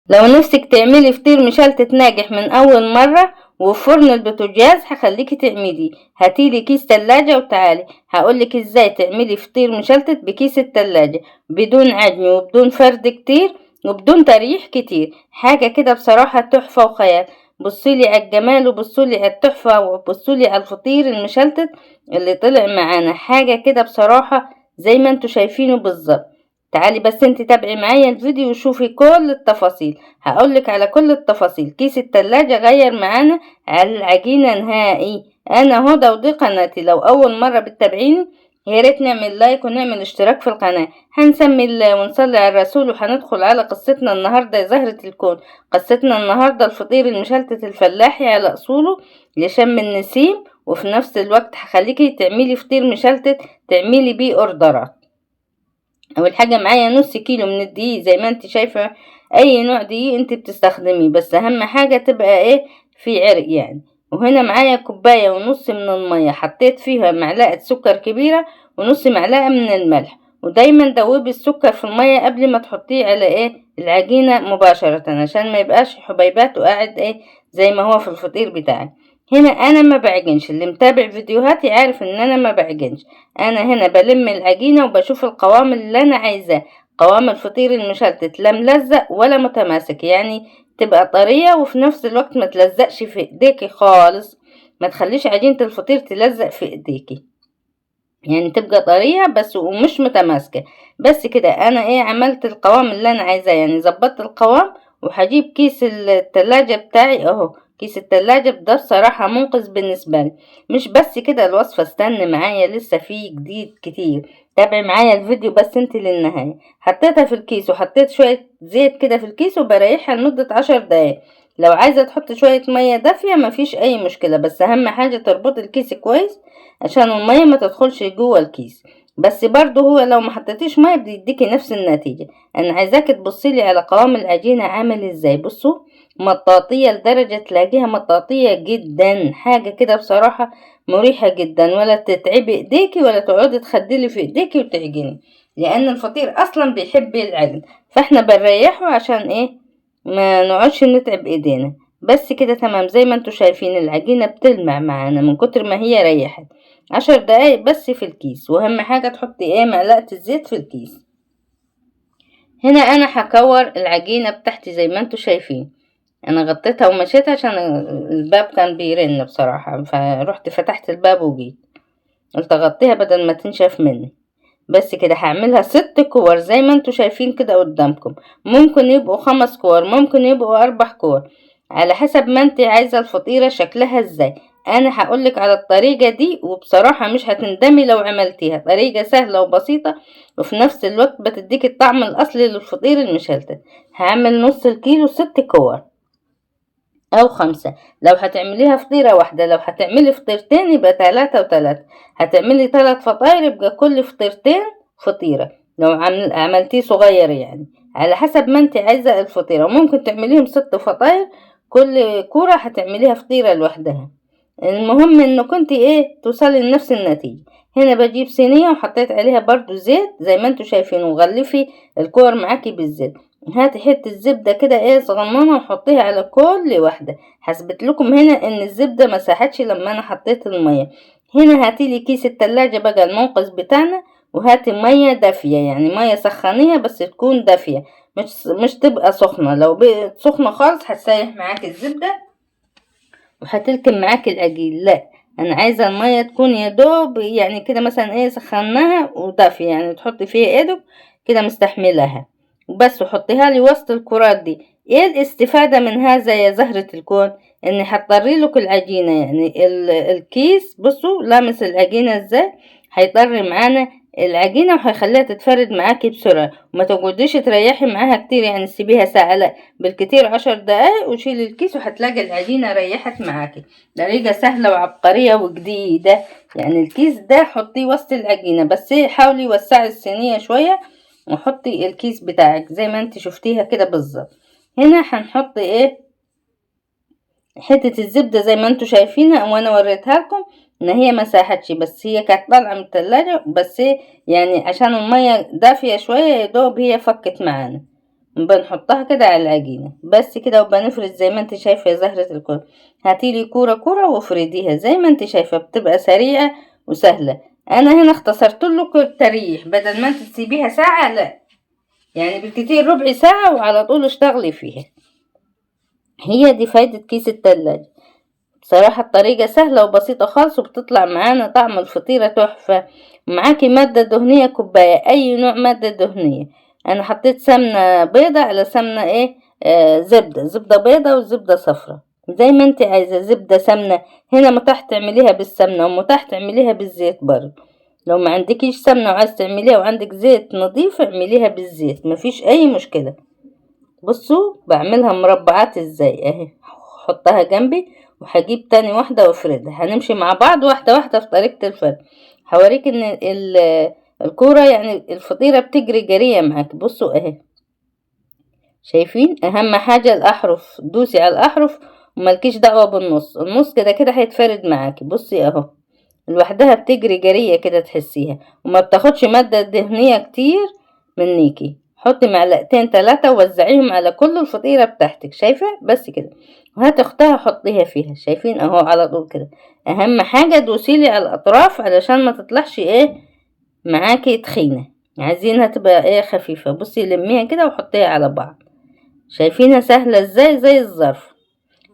لو نفسك تعملي فطير مشلتت ناجح من اول مرة وفي فرن البوتاجاز هخليكي تعملي، هاتيلي كيس تلاجة وتعالي هقولك ازاي تعملي فطير مشلتت بكيس التلاجة بدون عجن وبدون فرد كتير وبدون تريح كتير. حاجة كده بصراحة تحفة وخيال. بصيلي على الجمال وبصولي على التحفة وبصولي على الفطير المشلتت اللي طلع معانا، حاجة كده بصراحة زي ما انتوا شايفينه بالظبط. تعالي بس انت تابعي معايا الفيديو وشوفي كل التفاصيل، هقولك على كل التفاصيل. كيس التلاجة غير معانا على العجينة نهائي. انا هدى ودي قناتي، لو اول مرة بتتابعيني يا ريت نعمل لايك ونعمل اشتراك في القناة. هنسمي الله ونصلي على الرسول وهندخل على قصتنا النهاردة يا زهرة الكون. قصتنا النهاردة الفطير المشلتت الفلاحي على اصوله لشم النسيم، وفي نفس الوقت هخليكي تعملي فطير مشلتت تعملي بيه اوردرات. اول حاجة معايا نص كيلو من الدقيق زي ما انت شايفة، اي نوع دقيق انت بتستخدميه، بس اهم حاجة تبقى ايه في عرق يعني. وهنا معايا كوباية ونص من المية، حطيت فيها معلقة سكر كبيرة ونص معلقة من الملح. ودايما دوبي السكر في المية قبل ما تحطيه على ايه العجينة مباشرة عشان ما يبقاش حبيبات وقاعد ايه زي ما هو في الفطير بتاعي. هنا انا ما بعجنش، اللي متابع فيديوهاتي عارف ان انا ما بعجنش. انا هنا بلم العجينة وبشوف القوام اللي انا عايزاه. قوام الفطير المشلتت لا ملزق ولا متماسك، يعني تبقى طرية وفي نفس الوقت ما تلزقش في ايديكي خالص. ما تخليش عجينة الفطير تلزق في ايديكي، يعني تبقى طرية بس ومش متماسكة. بس كده انا ايه عملت القوام اللي انا عايزاه، يعني ظبطت القوام. وهجيب كيس التلاجة بتاعي اهو. كيس التلاجة ده بصراحة منقذ بالنسبة لي. مش بس كده الوصفة، استنى معايا لسه فيه جديد كتير. تابعي معايا الفيديو بس انت للنهاية. حطيتها في الكيس وحطيت شوية زيت كده في الكيس وبريحها لمدة 10 دقايق. لو عايزة تحط شوية مية دافية مفيش اي مشكلة، بس اهم حاجة تربط الكيس كويس عشان المية ما تدخلش جوه الكيس. بس برضو هو لو ما حطيتيش مية بيديكي نفس النتيجة. انا عايزاك تبصيلي على قوام العجينة عامل ازاي. بصوا مطاطية لدرجة تلاقيها مطاطية جدا، حاجة كده بصراحة مريحة جدا، ولا تتعبي ايديكي ولا تقعدي تخدلي في ايديكي وتعجني، لان الفطير اصلا بيحب العجن. فاحنا بنريحه عشان ايه ما نقعدش نتعب ايدينا. بس كده تمام. زي ما انتوا شايفين العجينة بتلمع معانا من كتر ما هي ريحت. 10 دقايق بس في الكيس. واهم حاجة تحطي ايه معلقة الزيت في الكيس. هنا انا هكور العجينة بتاعتي زي ما انتوا شايفين. انا غطيتها ومشيت عشان الباب كان بيرن بصراحة، فروحت فتحت الباب وجيت قلت اغطيها بدل ما تنشف مني. بس كده هعملها 6 كور زي ما انتوا شايفين كده قدامكم. ممكن يبقوا 5 كور، ممكن يبقوا 4 كور، على حسب ما انت عايزة الفطيرة شكلها ازاي. انا هقولك على الطريقة دي وبصراحة مش هتندمي لو عملتيها. طريقة سهلة وبسيطة وفي نفس الوقت بتديك الطعم الاصلي للفطير المشلتت. هعمل نص الكيلو 6 كور او 5. لو هتعمليها فطيرة واحدة، لو هتعملي فطيرتين يبقى 3 و3. هتعملي 3 فطاير يبقى كل فطيرتين فطيرة. لو عملتيه صغير يعني على حسب ما انت عايزة الفطيرة. ممكن تعمليهم 6 فطاير، كل كورة هتعمليها فطيرة لوحدها. المهم انه كنت ايه توصلي لنفس النتيجة. هنا بجيب صينية وحطيت عليها برضو زيت زي ما انتوا شايفين، وغلفي الكور معاكي بالزيت. هاتي حتة زبدة كده ايه صغننة وحطيها على كل واحدة. حسبت لكم هنا ان الزبدة ما ساحتش لما انا حطيت المية. هنا هاتيلي كيس التلاجة بقى المنقذ بتاعنا، وهاتي مية دافية، يعني مية سخنية بس تكون دافية، مش تبقى سخنة. لو بقت سخنة خالص هتسيح معاك الزبدة وهتلكم معاك العجين. لا، انا عايزة المية تكون يا دوب يعني كده مثلا ايه سخناها ودافية، يعني تحطي فيها ايدك كده مستحملها وبس، وحطيها لي وسط الكرات دي. ايه الاستفادة من هذا يا زهرة الكون؟ اني هتطري لك العجينة، يعني الكيس بصوا لامس العجينة ازاي، هيطري معانا العجينة وهيخليها تتفرد معاكي بسرعة. وما تقعديش تريحي معاها كتير، يعني سيبيها ساعة، لا بالكتير 10 دقايق وشيلي الكيس وهتلاقي العجينة ريحت معاكي. طريقة سهلة وعبقرية وجديدة. يعني الكيس ده حطيه وسط العجينة، بس حاولي وسعي الصينية شوية وحطي الكيس بتاعك زي ما انت شفتيها كده بالظبط. هنا هنحط ايه حتة الزبدة زي ما انتوا شايفينها، وانا وريتها لكم ان هي ما ساحتش، بس هي كانت طالعة من التلاجة، بس يعني عشان المية دافية شوية يا دوب هي فكت معانا. بنحطها كده على العجينة بس كده، وبنفرد زي ما انت شايفة يا زهرة الكل. هاتيلي كورة كورة وافرديها زي ما انت شايفة، بتبقى سريعة وسهلة. انا هنا اختصرت لكم التريح، بدل ما انت تسيبيها ساعة لا، يعني بالكتير ربع ساعة وعلى طول اشتغلي فيها. هي دي فايدة كيس التلاجة. بصراحة الطريقة سهلة وبسيطة خالص، وبتطلع معانا طعم الفطيرة تحفة. معاكي مادة دهنية كوباية، اي نوع مادة دهنية. انا حطيت سمنة بيضة على سمنة زبدة بيضة وزبدة صفرة، زي ما انت عايزة. زبدة سمنة هنا متاح تعمليها بالسمنة ومتاح تعمليها بالزيت برضه. لو ما عندكيش سمنة وعايز تعمليها وعندك زيت نظيف اعمليها بالزيت، مفيش اي مشكلة. بصوا بعملها مربعات ازاي اهي. حطها جنبي وهجيب تاني واحدة وافردها. هنمشي مع بعض واحدة واحدة في طريقة الفرد. هوريك ان الكورة يعني الفطيرة بتجري جرية معاك. بصوا اهي، شايفين؟ اهم حاجة الاحرف، دوسي على الاحرف وملكيش دعوة بالنص. النص كده كده هيتفرد معاكي. بصي اهو لوحدها بتجري جرية كده تحسيها، وما بتاخدش مادة دهنية كتير منيكي. حطي معلقتين 3 ووزعيهم على كل الفطيرة بتاعتك، شايفة؟ بس كده. وهات اختها حطيها فيها، شايفين اهو على طول كده. اهم حاجة دوسيلي على الاطراف علشان ما تطلعش معاكي تخينة، عايزينها تبقى خفيفة. بصي لميها كده وحطيها على بعض. شايفينها سهلة ازاي؟ زي الظرف.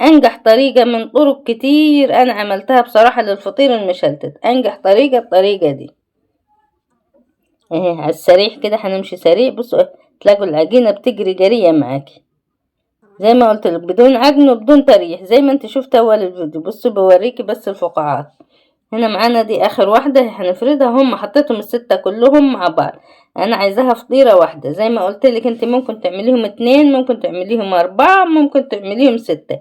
انجح طريقة من طرق كتير انا عملتها بصراحة للفطير المشلتت. انجح طريقة الطريقة دي اهي. على السريع كده هنمشي سريع. بصوا تلاقوا العجينة بتجري جرية معاكي زي ما قلت لك، بدون عجن وبدون تريح زي ما انت شفت اول الفيديو. بصوا بوريكي بس الفقاعات. هنا معانا دي اخر واحدة هنفردها. هم حطيتهم الستة كلهم مع بعض. انا عايزاها فطيرة واحدة زي ما قلت لك. انت ممكن تعمليهم 2، ممكن تعمليهم 4، ممكن تعمليهم 6،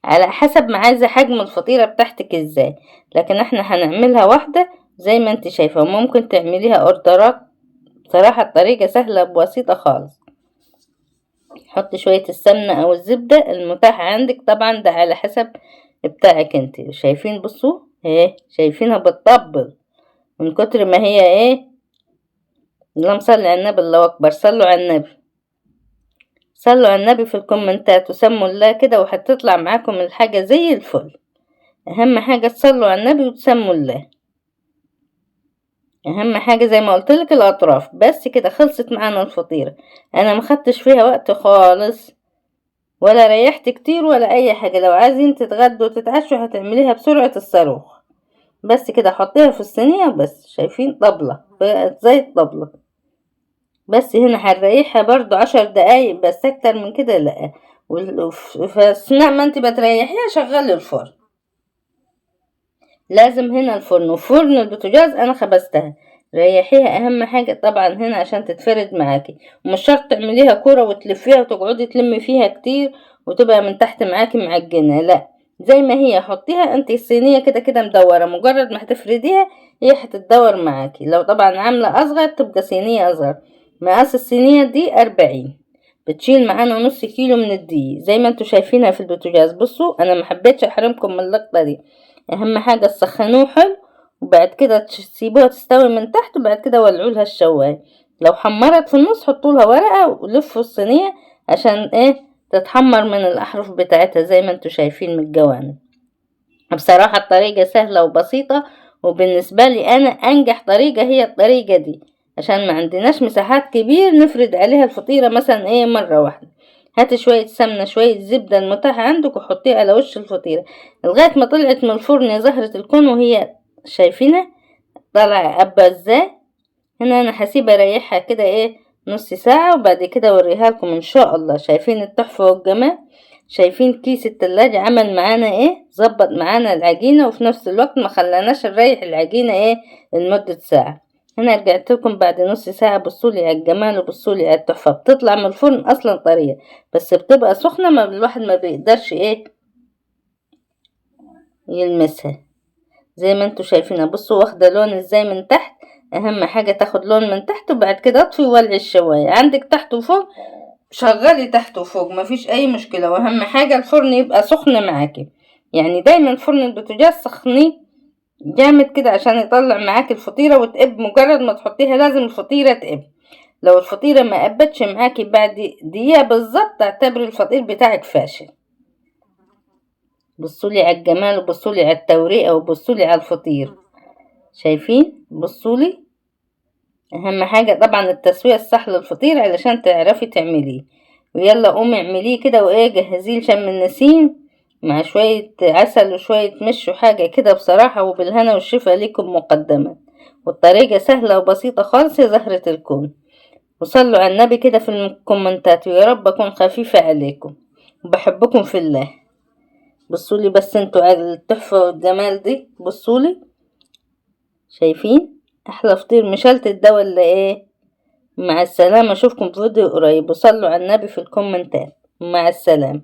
على حسب ما عايزة حجم الفطيرة بتاعتك ازاي. لكن احنا هنعملها واحدة زي ما انت شايفة، وممكن تعمليها اوردرات. بصراحة الطريقة سهلة وبسيطة خالص. حط شوية السمنة او الزبدة المتاح عندك، طبعا ده على حسب بتاعك انت. شايفين؟ بصوا شايفينها بتطبل من كتر ما هي اللهم صل على النبي. الله اكبر، صلوا على النبي، صلوا على النبي في الكومنتات وسموا الله كده، وهتطلع معاكم الحاجة زي الفل. اهم حاجة تصلوا على النبي وتسموا الله. اهم حاجة زي ما قلتلك الاطراف. بس كده خلصت معانا الفطيرة. انا مخدتش فيها وقت خالص ولا ريحت كتير ولا اي حاجة. لو عايزين تتغدوا وتتعشوا هتعمليها بسرعة الصاروخ. بس كده حطيها في الصينية وبس. شايفين؟ طبلة زي الطبلة. بس هنا هنريحها برضو 10 دقايق بس، اكتر من كده لا. في اثناء ما انت بتريحيها شغلي الفرن. لازم هنا الفرن، وفرن البوتاجاز انا خبزتها. ريحيها اهم حاجة طبعا هنا عشان تتفرد معاكي. ومش شرط تعمليها كرة وتلفيها وتقعدي تلمي فيها كتير وتبقى من تحت معاكي معجنة، لا. زي ما هي حطيها انت الصينية كده كده مدورة، مجرد ما هتفرديها هي هتتدور معاكي. لو طبعا عاملة اصغر تبقى صينية اصغر. مقاس الصينية دي 40، بتشيل معانا نص كيلو من الدقيق زي ما انتوا شايفينها في البوتاجاز. بصوا انا محبيتش احرمكم من اللقطة دي. اهم حاجة تسخنوه حلو، وبعد كده تسيبوها تستوي من تحت، وبعد كده ولعوا لها الشواية. لو حمرت في النص حطوا لها ورقة ولفوا الصينية عشان تتحمر من الاحرف بتاعتها زي ما انتوا شايفين من الجوانب. بصراحة الطريقة سهلة وبسيطة، وبالنسبة لي انا انجح طريقة هي الطريقة دي، عشان ما عندناش مساحات كبير نفرد عليها الفطيرة مثلا مرة واحدة. هاتي شوية سمنة شوية زبدة المتاح عندك وحطيه على وش الفطيرة لغاية ما طلعت من الفرن يا زهرة الكون. وهي شايفينها طالعة قبة ازاي. هنا انا هسيبها اريحها كده نص ساعة، وبعد كده اوريها لكم ان شاء الله. شايفين التحفة والجمال؟ شايفين كيس التلاجة عمل معانا ظبط معانا العجينة، وفي نفس الوقت ما خلاناش نريح العجينة لمدة ساعة. هنا رجعت لكم بعد نص ساعة. بصولي على الجمال وبصولي على التحفة. بتطلع من الفرن اصلا طرية بس بتبقى سخنة، ما الواحد ما بيقدرش يلمسها. زي ما انتوا شايفينها. بصوا واخدة لون ازاي من تحت. اهم حاجة تاخد لون من تحت، وبعد كده اطفي وولعي الشواية. عندك تحت وفوق شغلي تحت وفوق مفيش اي مشكلة. واهم حاجة الفرن يبقى سخن معاكي. يعني دايما فرن البوتاجاز سخنيه جامد كده عشان يطلع معاكي الفطيرة وتقب. مجرد ما تحطيها لازم الفطيرة تقب. لو الفطيرة ما قبتش معاكي بعد دقيقة بالظبط اعتبري الفطير بتاعك فاشل. بصولي على الجمال وبصولي على التوريقة وبصولي على الفطير، شايفين؟ بصولي. اهم حاجة طبعا التسوية الصح للفطير علشان تعرفي تعمليه. ويلا قومي اعمليه كده وايه، جهزيه لشم النسيم مع شوية عسل وشوية مش وحاجة كده بصراحة، وبالهنا والشفا ليكم مقدما. والطريقة سهلة وبسيطة خالص يا زهرة الكون. وصلوا على النبي كده في الكومنتات، ويا رب اكون خفيفة عليكم وبحبكم في الله. بصولي بس انتوا على التحفة والجمال دي، بصولي. شايفين احلى فطير مشلتت ده ولا ايه؟ مع السلامة، اشوفكم في فيديو قريب، وصلوا على النبي في الكومنتات. مع السلامة.